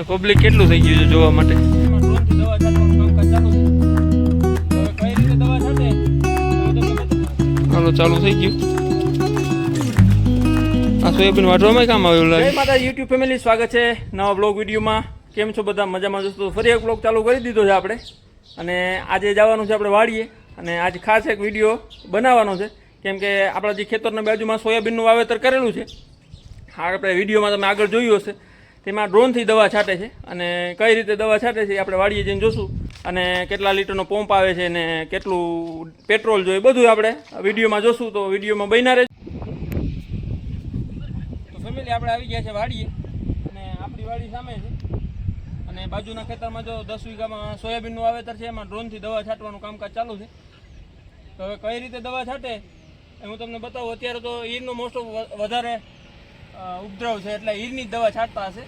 Public કેટલું થઈ ગયું છે જોવા માટે. દવા છાંટવાનું કામકાજ ચાલુ છે. હવે કઈ રીતે દવા છાંટે હાલો ચાલુ થઈ ગયું. આ સોયાબીન વાટવામાં કામ આવ્યું લાગે. જય માતા યુટ્યુબ ફેમિલી, સ્વાગત છે નવા બ્લોગ વિડીયોમાં. કેમ છો બધા? મજામાં દોસ્તો? ફરી એક બ્લોગ ચાલુ કરી દીધો છે આપણે, અને આજે જવાનું છે આપણે વાડીએ, અને આજે ખાસ એક વિડીયો બનાવવાનો છે કેમ કે આપણા જે ખેતરના બાજુમાં સોયાબીનનું વાવેતર કરેલું છે. હા, આપણે વિડીયોમાં તમે આગળ જોયું હશે, તેમાં ડ્રોનથી દવા છાંટે છે, અને કઈ રીતે દવા છાંટે છે આપણે વાડીએ જઈને જોશું, અને કેટલા લીટરનો પંપ આવે છે અને કેટલું પેટ્રોલ જોઈએ બધું આપણે વિડીયોમાં જોશું. તો વિડીયોમાં બન્યા રહેજો. તો ફેમિલી, આપણે આવી ગયા છે વાડીએ, અને આપણી વાડી સામે છે, અને બાજુના ખેતરમાં જો 10 વીઘામાં સોયાબીનનું વાવેતર છે, એમાં ડ્રોનથી દવા છાંટવાનું કામકાજ ચાલુ છે. તો હવે કઈ રીતે દવા છાંટે એ હું તમને બતાવું. અત્યારે તો ઈરનો મોસ્ટ ઓફ વધારે ઉપદ્રવ છે, એટલે ઈરની જ દવા છાંટતા હશે.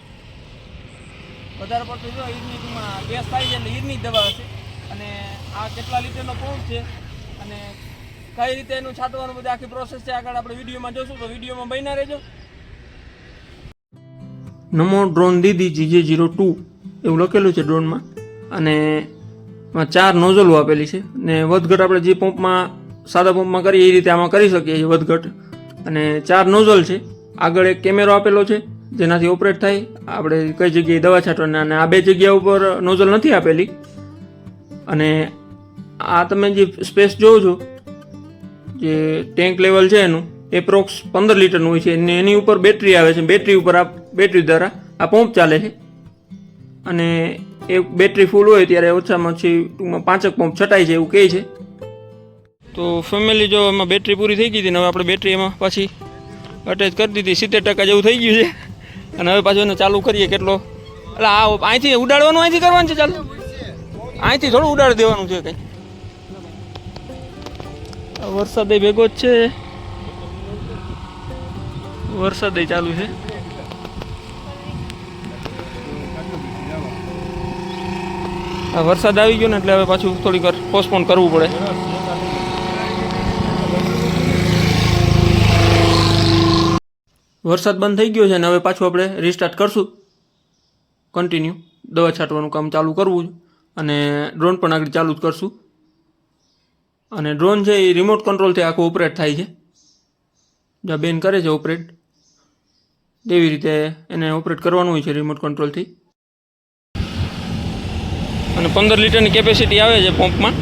વધારે પડતું જો ઈરની ગેસ થાય છે એટલે ઈરની જ દવા હશે. અને આ કેટલા લીટરનો પંપ છે અને કઈ રીતે એનું છાંટવાનું બધી આખી પ્રોસેસ છે, આગળ આપણે વિડીયોમાં જોશું. તો વિડીયોમાં બન્યા રહેજો. નમો ડ્રોન દીદી GJ02 એવું લખેલું છે ડ્રોનમાં, અને 4 નોઝલો આપેલી છે, ને વધઘટ આપણે જે પંપમાં સાદા પંપમાં કરીએ એ રીતે આમાં કરી શકીએ છીએ વધઘટ. અને 4 નોઝલ છે, આગળ એક કેમેરો આપેલો છે જેનાથી ઓપરેટ થાય આપણે કઈ જગ્યાએ દવા છાંટવાના, અને આ 2 જગ્યા ઉપર નોઝલ નથી આપેલી. અને આ તમે જે સ્પેસ જોવો છો, જે ટેન્ક લેવલ છે એનું એપ્રોક્સ 15 લીટરનું હોય છે, અને એની ઉપર બેટરી આવે છે. બેટરી ઉપર આ બેટરી દ્વારા આ પંપ ચાલે છે, અને એ બેટરી ફૂલ હોય ત્યારે ઓછામાં ઓછી ટૂંકમાં 5 પંપ છટાય છે એવું કહે છે. તો ફેમિલી, જો એમાં બેટરી પૂરી થઈ ગઈ હતી ને હવે આપણે બેટરી એમાં પાછી અટેચ કરી દીધી. 70% જેવું થઈ ગયું છે, અને હવે પાછું એને ચાલુ કરીએ. કેટલો એટલે આ અહીંથી ઉડાડવાનું, અહીંથી કરવાનું છે ચાલુ, અહીંથી થોડું ઉડાડી દેવાનું છે કંઈ. વરસાદ ભેગો જ છે, વરસાદ ચાલુ છે. આ વરસાદ આવી ગયો ને એટલે હવે પાછું થોડીક વાર પોસ્ટપોન કરવું પડે. વરસાદ બંધ થઈ ગયો છે, અને હવે પાછું આપણે રિસ્ટાર્ટ કરશું. કન્ટિન્યુ દવા છાંટવાનું કામ ચાલુ કરવું છે, અને ડ્રોન પણ આગળ ચાલુ જ કરશું. અને ડ્રોન છે એ રિમોટ કંટ્રોલથી આખું ઓપરેટ થાય છે. જ્યાં બેન કરે છે ઓપરેટ, તેવી રીતે એને ઓપરેટ કરવાનું હોય છે રિમોટ કંટ્રોલથી. અને 15 લીટરની કેપેસિટી આવે છે પંપમાં,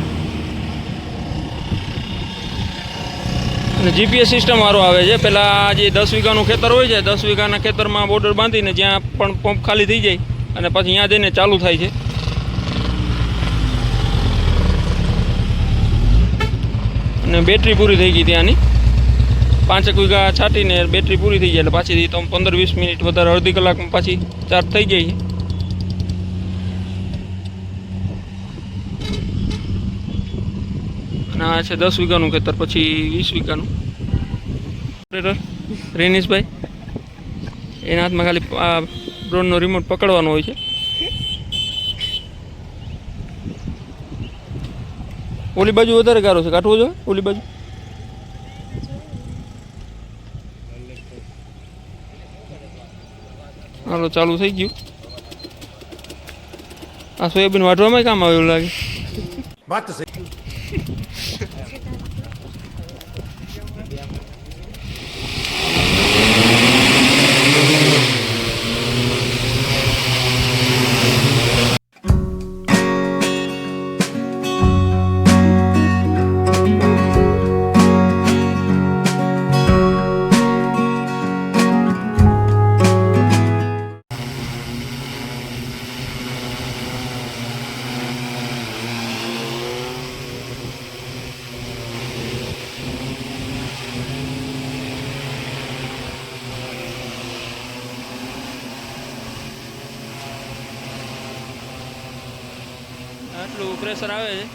અને GPS સિસ્ટમ વાળો આવે છે. પહેલાં જે 10 વીઘાનું ખેતર હોય છે, 10 વીઘાના ખેતરમાં બોર્ડર બાંધીને જ્યાં પણ પંપ ખાલી થઈ જાય અને પછી ત્યાં જઈને ચાલુ થાય છે. અને બેટરી પૂરી થઈ ગઈ ત્યાંની, 5 વીઘા છાંટીને બેટરી પૂરી થઈ જાય એટલે પાછી તો 15-20 મિનિટ વધારે, અડધી કલાકમાં પાછી ચાર્જ થઈ જાય છે. અને આ છે 10 વીઘાનું ખેતર, પછી 20 વીઘાનું. ઓપરેટર રેનીશભાઈ, એના હાથમાં ખાલી આ ડ્રોનનો રિમોટ પકડવાનો હોય છે. ઓલી બાજુ વધારે ગારો છે, કાઢવો જોઈએ ઓલી બાજુ. હાલો ચાલુ થઈ ગયું. આ સોયાબીન વાઢવામાં કામ આવે એવું લાગે. વાત આટલું પ્રેશર આવે છે.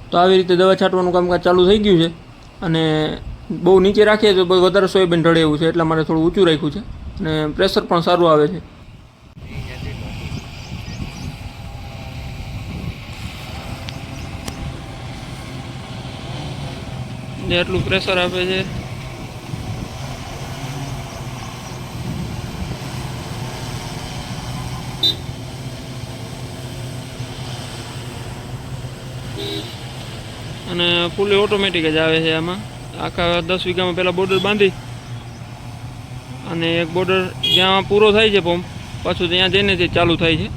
તો આવી રીતે દવા છાંટવાનું કામકાજ ચાલુ થઈ ગયું છે, અને બહુ નીચે રાખીએ તો વધારે સોયાબીન ઢળે એવું છે, એટલા માટે થોડું ઊંચું રાખ્યું છે અને પ્રેશર પણ સારું આવે છે. એટલું પ્રેશર આપે છે. અને ફૂલી ઓટોમેટિક જ આવે છે. આમાં આખા 10 વીઘામાં પહેલાં બોર્ડર બાંધી અને એક બોર્ડર જ્યાં પૂરો થાય છે પંપ, પાછું ત્યાં જઈને તે ચાલુ થાય છે.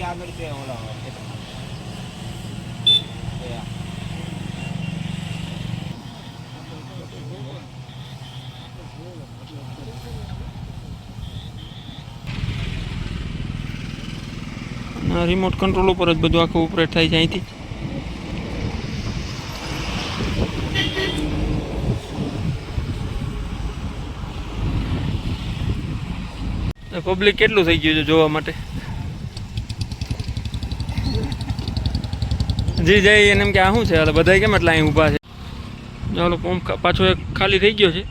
આગળ છે ઓલા રિમોટ કંટ્રોલ ઉપર જ બધું આખું ઓપરેટ થાય છે અહીંથી. પબ્લિક કેટલું થઈ ગયું છે જોવા માટે. જી જાય એને એમ કે આ શું છે, એટલે બધા કેમ એટલા અહીં ઊભા છે. ચાલો પંપ પાછો એક ખાલી થઈ ગયો છે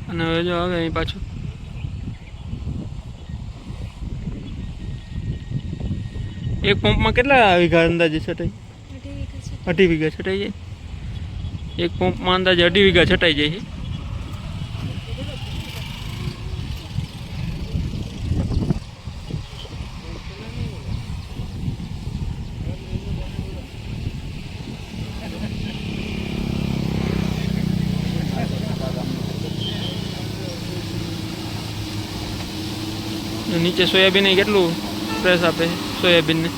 અને હવે જો આવે અહીં પાછું. એક પંપમાં કેટલા વીઘા અંદાજે છટાઈ? 2.5 વીઘા છટાઈ જાય. એક પંપમાં અંદાજે 2.5 વીઘા છટાઈ જાય છે. નીચે સોયાબીન કેટલું પ્રેસ આપે છે સોયાબીનને.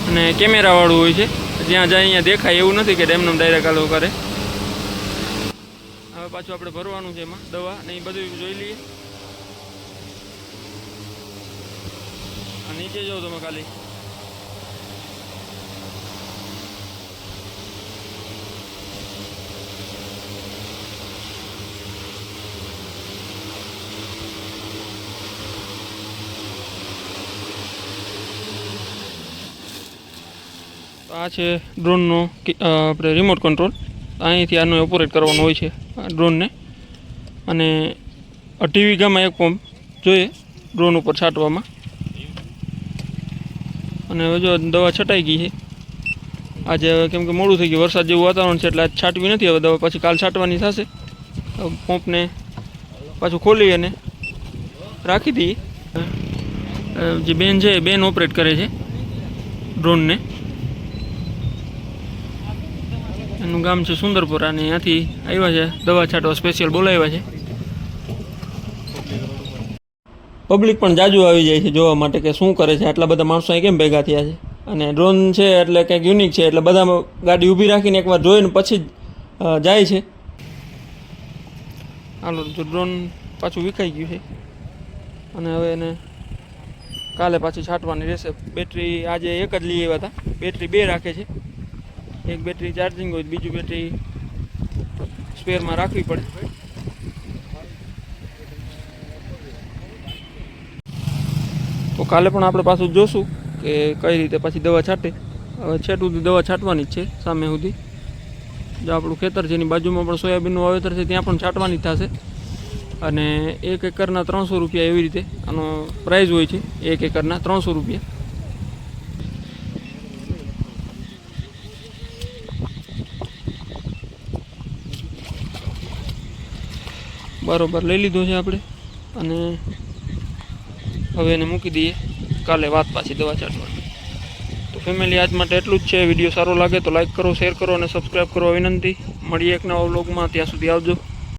અને કેમેરા વાળું હોય છે, જ્યાં જાય અહીંયા દેખાય એવું નથી કે ડેમનો ડાયરેક્ટ આલો કરે. હવે પાછું આપણે ભરવાનું છે એમાં દવા ને એ બધું જોઈ લઈએ. નીચે જાઓ તમે ખાલી. આ છે ડ્રોનનો આપણે રિમોટ કંટ્રોલ. અહીંથી આનો ઓપરેટ કરવાનો હોય છે ડ્રોનને. અને 2.5 વીઘામાં એક પંપ જોઈએ ડ્રોન ઉપર છાંટવામાં. અને હવે જો દવા છટાઈ ગઈ છે આજે. હવે કેમ કે મોડું થઈ ગયું, વરસાદ જેવું વાતાવરણ છે એટલે આજ છાંટવી નથી. હવે દવા પછી કાલ છાંટવાની થશે. પંપને પાછું ખોલી અને રાખી દઈએ. જે બેન છે એ બેન ઓપરેટ કરે છે ડ્રોનને. એનું ગામ છે સુંદરપુરા અને ત્યાંથી આવ્યા છે દવા છાંટવા, સ્પેશિયલ બોલાવ્યા છે. પબ્લિક પણ જાજુ આવી જાય છે જોવા માટે કે શું કરે છે, આટલા બધા માણસો અહીં કેમ ભેગા થયા છે. અને ડ્રોન છે એટલે કંઈક યુનિક છે, એટલે બધા ગાડી ઊભી રાખીને એકવાર જોઈને પછી જ જાય છે. હાલો, જો ડ્રોન પાછું વિખાઈ ગયું છે અને હવે એને કાલે પાછી છાંટવાની રહેશે. બેટરી આજે એક જ લઈ આવ્યા હતા, બેટરી 2 રાખે છે. એક બેટરી ચાર્જિંગ હોય, બીજું બેટરી સ્પેરમાં રાખવી પડે. તો કાલે પણ આપણે પાછું જોશું કે કઈ રીતે પાછી દવા છાંટે. હવે છેટ સુધી દવા છાંટવાની જ છે સામે સુધી. જો આપણું ખેતર છે એની બાજુમાં પણ સોયાબીનનું વાવેતર છે, ત્યાં પણ છાંટવાની થશે. અને 1 એકરના 300 રૂપિયા એવી રીતે આનો પ્રાઇઝ હોય છે. 1 એકરના 300 રૂપિયા. બરોબર લઈ લીધો છે આપણે અને હવે એને મૂકી દઈએ કાલે વાત પાછી દવા છાંટવાની. તો ફેમિલી આજ માટે એટલું જ છે. વિડીયો સારો લાગે તો લાઈક કરો, શેર કરો અને સબસ્ક્રાઈબ કરો વિનંતી. મળીએ એક નવા વ્લોગમાં, ત્યાં સુધી આવજો.